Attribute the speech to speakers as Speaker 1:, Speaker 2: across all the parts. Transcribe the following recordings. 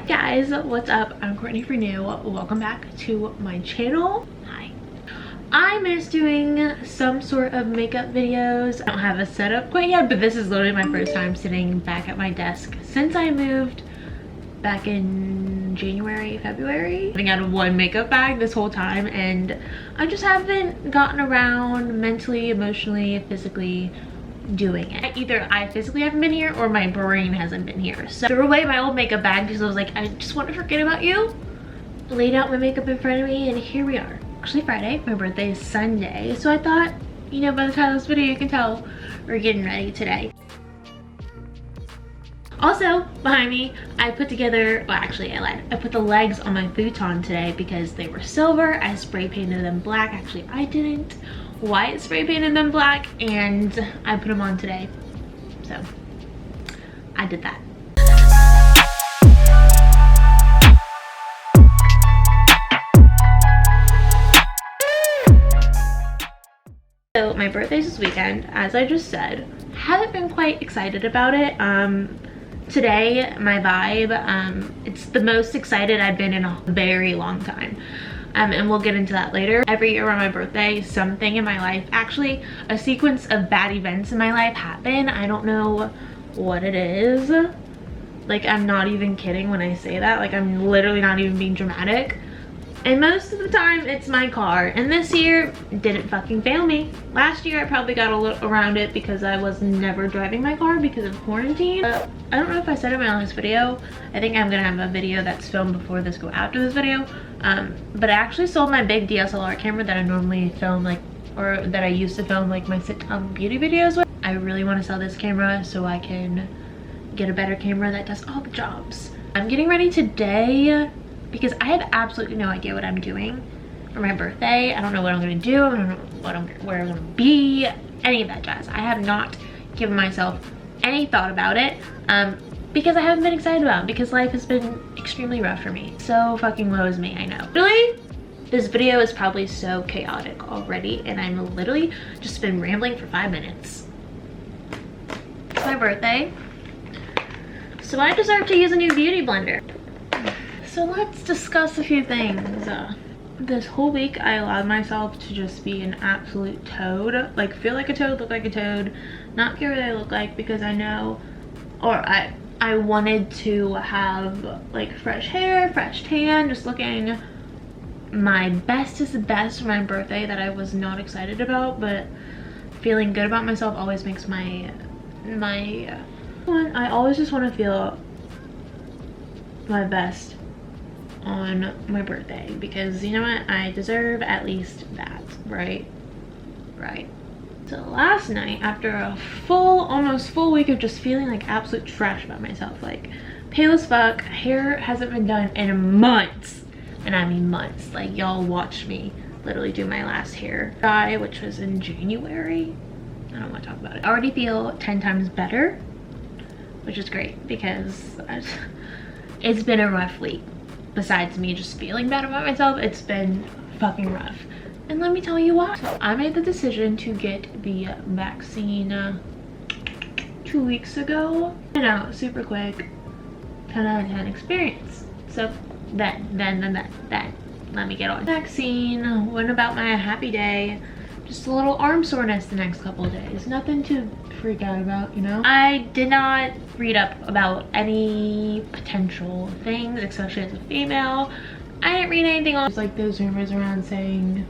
Speaker 1: Guys, what's up? I'm Courtney for new. Welcome back to my channel. Hi. I miss doing some sort of makeup videos. I don't have a setup quite yet, but this is literally my first time sitting back at my desk since I moved back in January, February. I've had one makeup bag this whole time, and I just haven't gotten around mentally, emotionally, physically doing it. Either I physically haven't been here or my brain hasn't been here. So I threw away my old makeup bag because I was like, I just want to forget about you. Laid out my makeup in front of me, and here we are. Actually Friday, my birthday is Sunday, so I thought, you know, by the time of this video you can tell we're getting ready today. Also, behind me, I put together, well actually I lied. I put the legs on my futon today because they were silver. I spray painted them black. Actually, I didn't. White spray painted them black, and I put them on today. So, I did that. So, my birthday's this weekend, as I just said. Haven't been quite excited about it. Today, my vibe, it's the most excited I've been in a very long time. And we'll get into that later. Every year on my birthday, something in my life, actually a sequence of bad events in my life happen. I don't know what it is. Like, I'm not even kidding when I say that. Like, I'm literally not even being dramatic. And most of the time, it's my car. And this year, didn't fucking fail me. Last year, I probably got a little around it because I was never driving my car because of quarantine. I don't know if I said in my last video. I think I'm gonna have a video that's filmed before this go after this video. But I actually sold my big DSLR camera that I normally film, like, or that I used to film like my sitcom beauty videos with. I really want to sell this camera so I can get a better camera that does all the jobs. I'm getting ready today because I have absolutely no idea what I'm doing for my birthday. I don't know what I'm gonna do. I don't know where I'm gonna be, any of that jazz. I have not given myself any thought about it because I haven't been excited about it, because life has been extremely rough for me. So fucking woe is me, I know. Really? This video is probably so chaotic already, and I'm literally just been rambling for 5 minutes. It's my birthday, so I deserve to use a new beauty blender. So let's discuss a few things. This whole week I allowed myself to just be an absolute toad. Like, feel like a toad, look like a toad, not care what I look like, because I know, or I wanted to have like fresh hair, fresh tan, just looking my best is the best for my birthday that I was not excited about, but feeling good about myself always makes I always just want to feel my best on my birthday, because you know what, I deserve at least that, right? So last night, after a almost full week of just feeling like absolute trash about myself, like pale as fuck, hair hasn't been done in months, and I mean months. Like, y'all watched me literally do my last hair dye, which was in January. I don't want to talk about it. I already feel 10 times better, which is great, because it's been a rough week. Besides me just feeling bad about myself, it's been fucking rough. And let me tell you why. So I made the decision to get the vaccine 2 weeks ago. You know, super quick, 10 out of 10 experience. So then, let me get on. Vaccine, went about my happy day. Just a little arm soreness the next couple of days. Nothing to freak out about, you know? I did not read up about any potential things, especially as a female. I didn't read anything on like those rumors around saying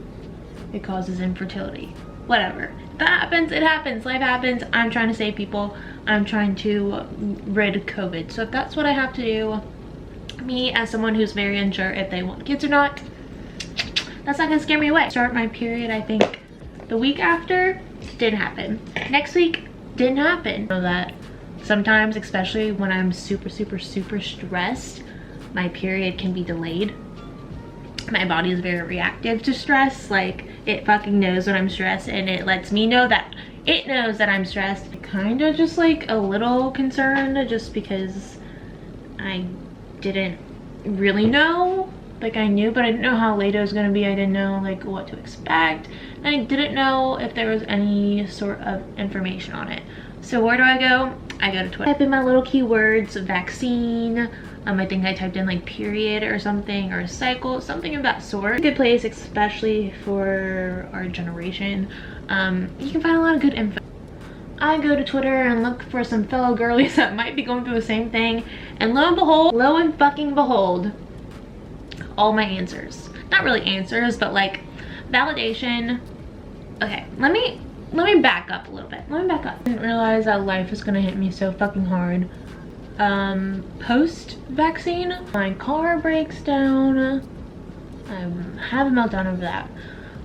Speaker 1: it causes infertility. Whatever. If that happens, it happens. Life happens. I'm trying to save people. I'm trying to rid COVID. So if that's what I have to do, me as someone who's very unsure if they want kids or not, that's not gonna scare me away. Start my period, I think the week after, didn't happen. Next week, didn't happen. I know that sometimes, especially when I'm super stressed, my period can be delayed. My body is very reactive to stress. Like, it fucking knows when I'm stressed, and it lets me know that it knows that I'm stressed. Kind of just like a little concerned, just because I didn't really know. Like, I knew, but I didn't know how late it was gonna be. I didn't know like what to expect, and I didn't know if there was any sort of information on it. So where do I go? I go to Twitter. Type in my little keywords: vaccine, I think I typed in like period or something, or cycle, something of that sort. A good place, especially for our generation. You can find a lot of good info. I go to Twitter and look for some fellow girlies that might be going through the same thing, and lo and fucking behold, all my answers. Not really answers, but like validation. Okay, let me back up a little bit. Let me back up. I didn't realize that life is gonna hit me so fucking hard. Post-vaccine, my car breaks down. I have a meltdown over that.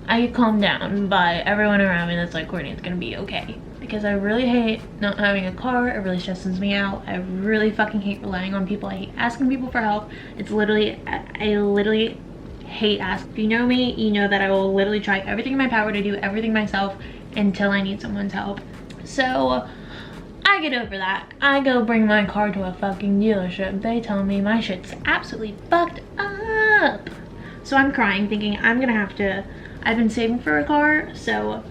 Speaker 1: I get calmed down by everyone around me that's like, Courtney, it's gonna be okay. Because I really hate not having a car. It really stresses me out. I really fucking hate relying on people. I hate asking people for help. It's literally, I literally hate asking. If you know me, you know that I will literally try everything in my power to do everything myself until I need someone's help. So I get over that. I go bring my car to a fucking dealership. They tell me my shit's absolutely fucked up. So I'm crying thinking I'm gonna have to, I've been saving for a car, so,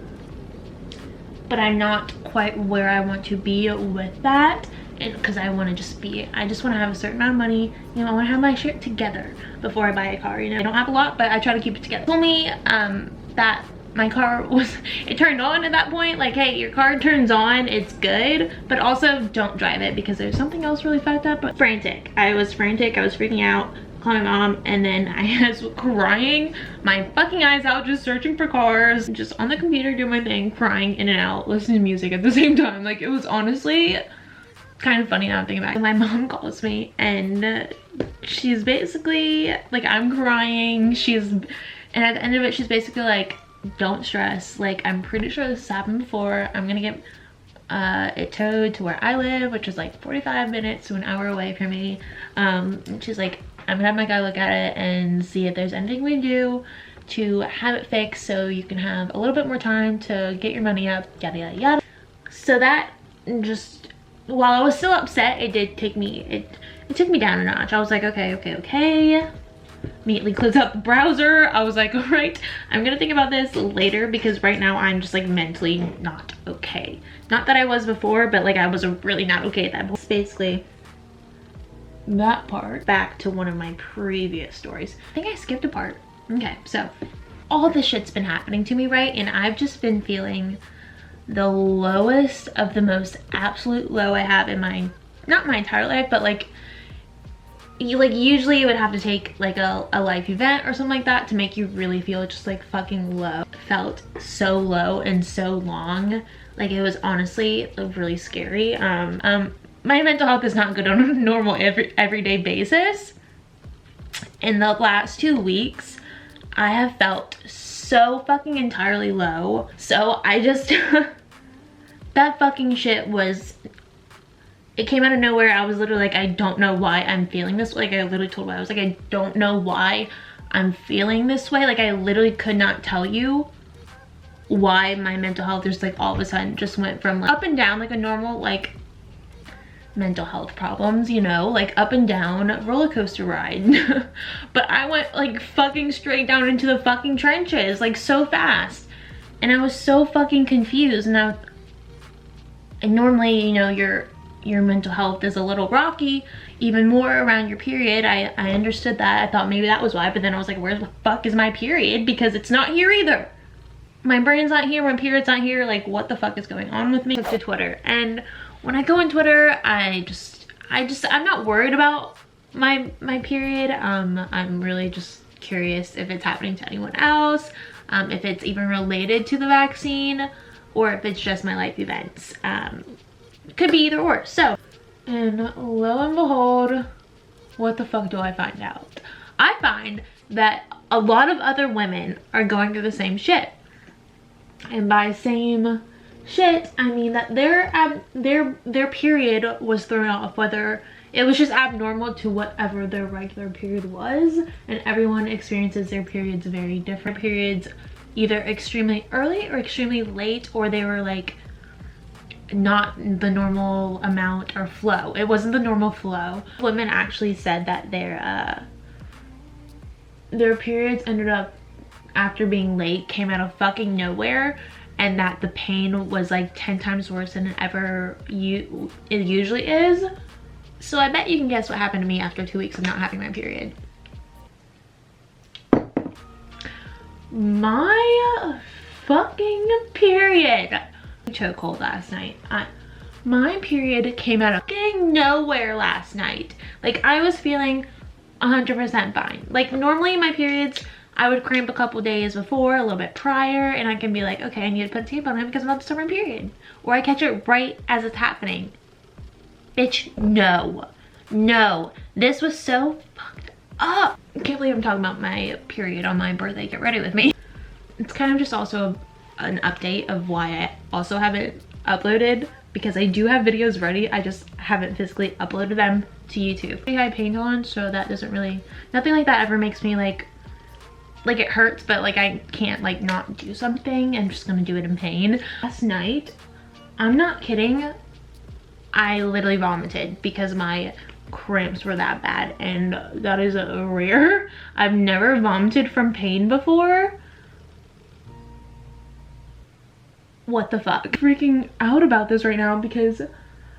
Speaker 1: but I'm not quite where I want to be with that. And because I want to I just want to have a certain amount of money, you know, I want to have my shit together before I buy a car, you know. I don't have a lot, but I try to keep it together. Told me that my car was, it turned on at that point, like, hey, your car turns on, it's good, but also don't drive it because there's something else really fucked up. But frantic, I was freaking out, calling my mom, and then I was crying my fucking eyes out, just searching for cars, just on the computer doing my thing, crying in and out, listening to music at the same time. Like, it was honestly kind of funny now I'm thinking about it. My mom calls me and she's basically like, I'm crying, and at the end of it she's basically like, don't stress, like, I'm pretty sure this has happened before. I'm gonna get it towed to where I live, which is like 45 minutes to an hour away from me. And she's like, I'm gonna have my guy look at it and see if there's anything we can do to have it fixed so you can have a little bit more time to get your money up, yada yada yada. So that just, while I was still upset, it did take me, it took me down a notch. I was like, okay. Immediately closed out the browser. I was like, all right, I'm gonna think about this later because right now I'm just like mentally not okay. Not that I was before, but like I was really not okay at that point. It's basically that part. Back to one of my previous stories. I think I skipped a part. Okay, so all this shit's been happening to me, right? And I've just been feeling the lowest of the most absolute low I have in my, not my entire life, but like usually you would have to take like a life event or something like that to make you really feel just like fucking low. Felt so low and so long. Like, it was honestly really scary. My mental health is not good on a normal everyday basis. In the last 2 weeks, I have felt so fucking entirely low. So I just that fucking shit was, it came out of nowhere. I was literally like, I don't know why I'm feeling this way. Like, I literally told her, I was like, I don't know why I'm feeling this way. Like, I literally could not tell you why my mental health just like all of a sudden just went from like up and down, like a normal like mental health problems, you know, like up and down roller coaster ride. But I went like fucking straight down into the fucking trenches, like so fast. And I was so fucking confused. And normally, you know, your mental health is a little rocky, even more around your period. I understood that. I thought maybe that was why, but then I was like, where the fuck is my period? Because it's not here either. My brain's not here, my period's not here. Like, what the fuck is going on with me? I took to Twitter, and when I go on Twitter, I'm not worried about my period. I'm really just curious if it's happening to anyone else, if it's even related to the vaccine, or if it's just my life events. Could be either or. So, and lo and behold, what the fuck do I find out? I find that a lot of other women are going through the same shit. And by same shit, I mean that their period was thrown off, whether it was just abnormal to whatever their regular period was. And everyone experiences their periods very different. Periods either extremely early or extremely late, or they were like not the normal amount or flow. It wasn't the normal flow. Women actually said that their periods ended up, after being late, came out of fucking nowhere, and that the pain was like 10 times worse than it usually is. So I bet you can guess what happened to me after 2 weeks of not having my period. My fucking period. Chokehold last night. My period came out of fucking nowhere last night. Like, I was feeling 100% fine. Like, normally my periods, I would cramp a couple days before, a little bit prior, and I can be like, okay, I need to put tape on it because I'm about to start my period. Or I catch it right as it's happening. Bitch, no. No. This was so fucked up. I can't believe I'm talking about my period on my birthday. Get ready with me. It's kind of just also an update of why I also haven't uploaded, because I do have videos ready. I just haven't physically uploaded them to YouTube. I have pain on, so that doesn't really, nothing like that ever makes me like it hurts, but like I can't like not do something. I'm just gonna do it in pain. Last night, I'm not kidding, I literally vomited because my cramps were that bad, and that is a rare. I've never vomited from pain before. What the fuck? I'm freaking out about this right now because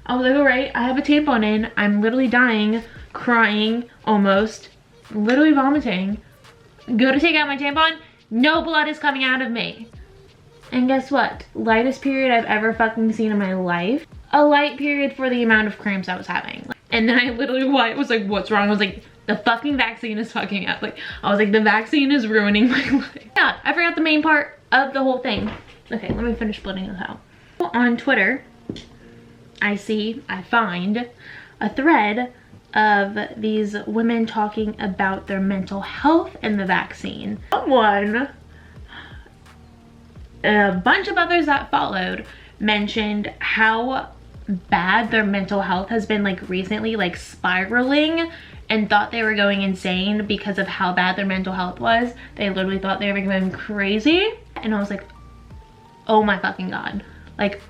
Speaker 1: I was like, all right, I have a tampon in. I'm literally dying, crying, almost, literally vomiting. Go to take out my tampon, no blood is coming out of me. And guess what? Lightest period I've ever fucking seen in my life. A light period for the amount of cramps I was having. And then I literally was like, what's wrong? I was like, the fucking vaccine is fucking up. Like, I was like, the vaccine is ruining my life. Yeah, I forgot the main part of the whole thing. Okay, let me finish splitting this out. On Twitter, I find a thread of these women talking about their mental health and the vaccine. Someone, a bunch of others that followed, mentioned how bad their mental health has been like recently, like spiraling, and thought they were going insane because of how bad their mental health was. They literally thought they were going crazy. And I was like, oh my fucking god. Like,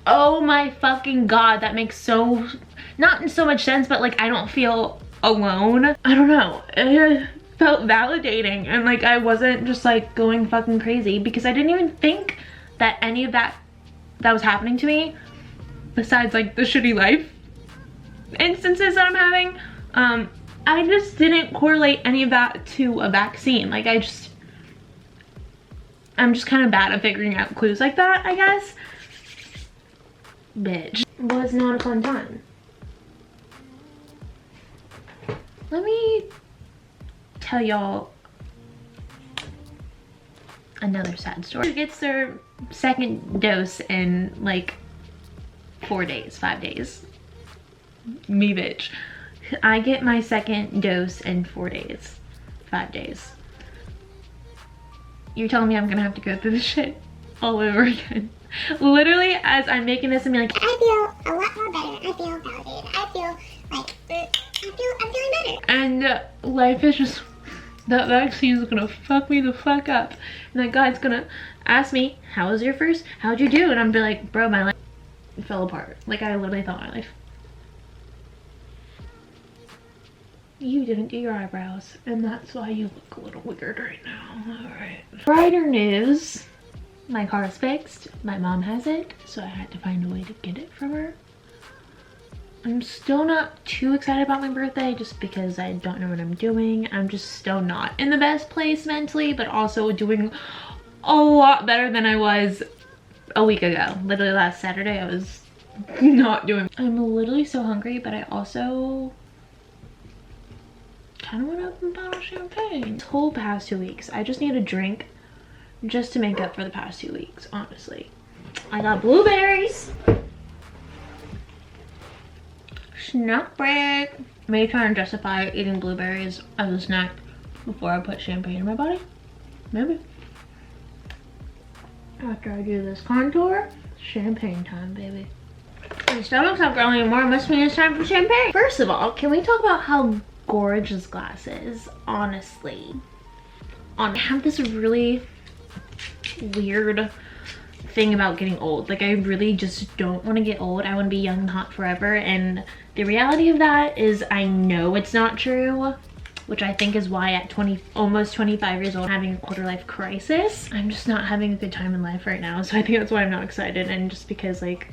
Speaker 1: oh my fucking god, that makes so, not so much sense, but like I don't feel alone. I don't know, it felt validating, and like I wasn't just like going fucking crazy, because I didn't even think that any of that was happening to me, besides like the shitty life instances that I'm having. I just didn't correlate any of that to a vaccine. Like I'm just kind of bad at figuring out clues like that, I guess. Bitch. Was not a fun time. Let me tell y'all another sad story. Who gets their second dose in like 4 days, 5 days? Me, bitch. I get my second dose in 4 days, 5 days. You're telling me I'm gonna have to go through this shit all over again. Literally, as I'm making this and be like, I feel a lot more better. I feel validated. I feel like, I'm feeling better. And life is just, that vaccine is gonna fuck me the fuck up. And that guy's gonna ask me, how was your first? How'd you do? And I'm be like, bro, my life fell apart. Like, I literally thought my life. You didn't do your eyebrows, and that's why you look a little weird right now. Alright. Brighter news. My car is fixed. My mom has it, so I had to find a way to get it from her. I'm still not too excited about my birthday, just because I don't know what I'm doing. I'm just still not in the best place mentally, but also doing a lot better than I was a week ago. Literally last Saturday, I was not doing. I'm literally so hungry, but I also kind of want to open a bottle of champagne. This whole past 2 weeks, I just need a drink just to make up for the past 2 weeks, honestly. I got blueberries. Snack break. Maybe try and justify eating blueberries as a snack before I put champagne in my body. Maybe. After I do this contour, champagne time, baby. My stomach's not growing anymore. It must mean it's time for champagne. First of all, can we talk about how gorgeous glass is? Honestly. I have this really weird thing about getting old. Like, I really just don't want to get old. I want to be young and hot forever, and the reality of that is I know it's not true, which I think is why at almost 25 years old, I'm having a quarter life crisis. I'm just not having a good time in life right now, so I think that's why I'm not excited. And just because, like,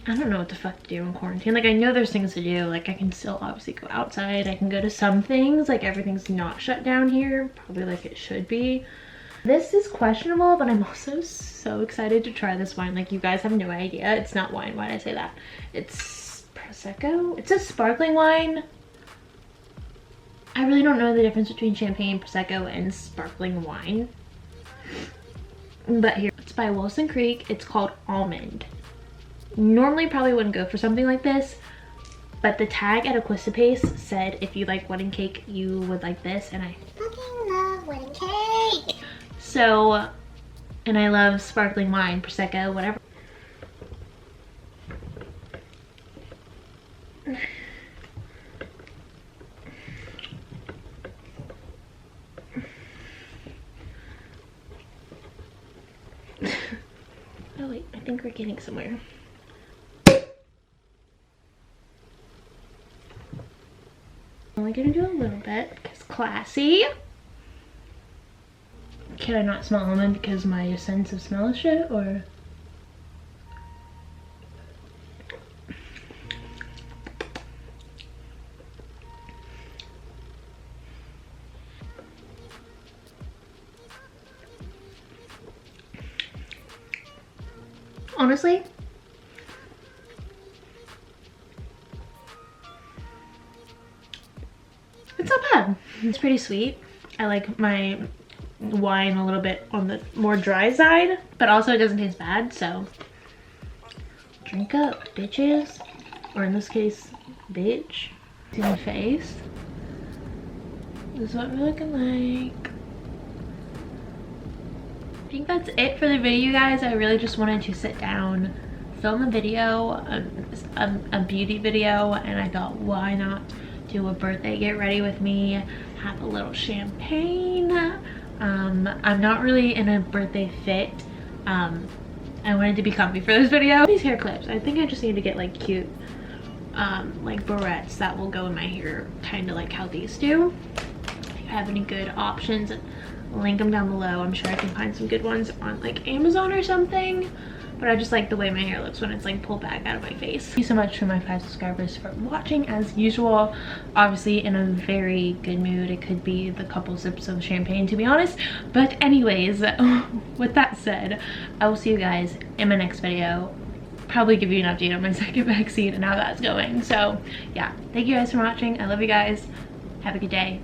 Speaker 1: I don't know what the fuck to do in quarantine. Like, I know there's things to do. Like, I can still obviously go outside. I can go to some things. Like, everything's not shut down here. Probably like it should be. This is questionable, but I'm also so excited to try this wine. Like, you guys have no idea. It's not wine. Why did I say that? It's Prosecco. It's a sparkling wine. I really don't know the difference between champagne, Prosecco, and sparkling wine. But here, it's by Wilson Creek. It's called Almond. Normally probably wouldn't go for something like this, but the tag at Atchleycourt said if you like wedding cake, you would like this, and I fucking love wedding cake. So, and I love sparkling wine, Prosecco, whatever. Oh wait, I think we're getting somewhere. I'm only gonna do a little bit because classy. Can I not smell almond because my sense of smell is shit, or? Honestly, it's not bad. It's pretty sweet. I like my wine a little bit on the more dry side, but also it doesn't taste bad, so drink up, bitches. Or in this case, bitch. See my face? This is what we're looking like. I think that's it for the video, guys. I really just wanted to sit down, film a video, a beauty video, and I thought, why not do a birthday get ready with me, have a little champagne. I'm not really in a birthday fit. I wanted to be comfy for this video. These hair clips, I think I just need to get like cute like barrettes that will go in my hair, kind of like how these do. If you have any good options, link them down below. I'm sure I can find some good ones on like Amazon or something, but I just like the way my hair looks when it's like pulled back out of my face. Thank you so much for my 5 subscribers for watching as usual. Obviously in a very good mood. It could be the couple sips of champagne, to be honest, but anyways, with that said, I will see you guys in my next video. Probably give you an update on my second vaccine and how that's going. So yeah, thank you guys for watching. I love you guys. Have a good day.